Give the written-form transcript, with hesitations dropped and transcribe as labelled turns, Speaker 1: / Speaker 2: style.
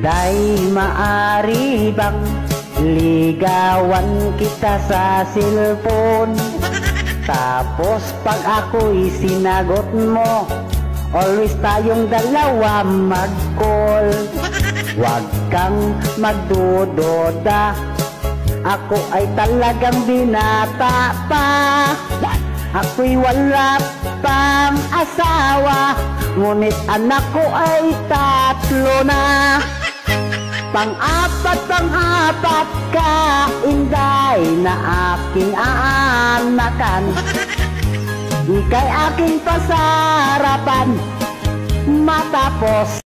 Speaker 1: Day maari bang ligawan kita sa cellphone? Tapos pag ako'y sinagot mo, always tayong dalawa mag-call. Huwag kang magdududa, ako ay talagang binata pa. Ako'y wala pang asawa, ngunit anak ko ay 3 na. Pang-apat ka, Inday, na aking aanakan. Ika'y aking pasarapan matapos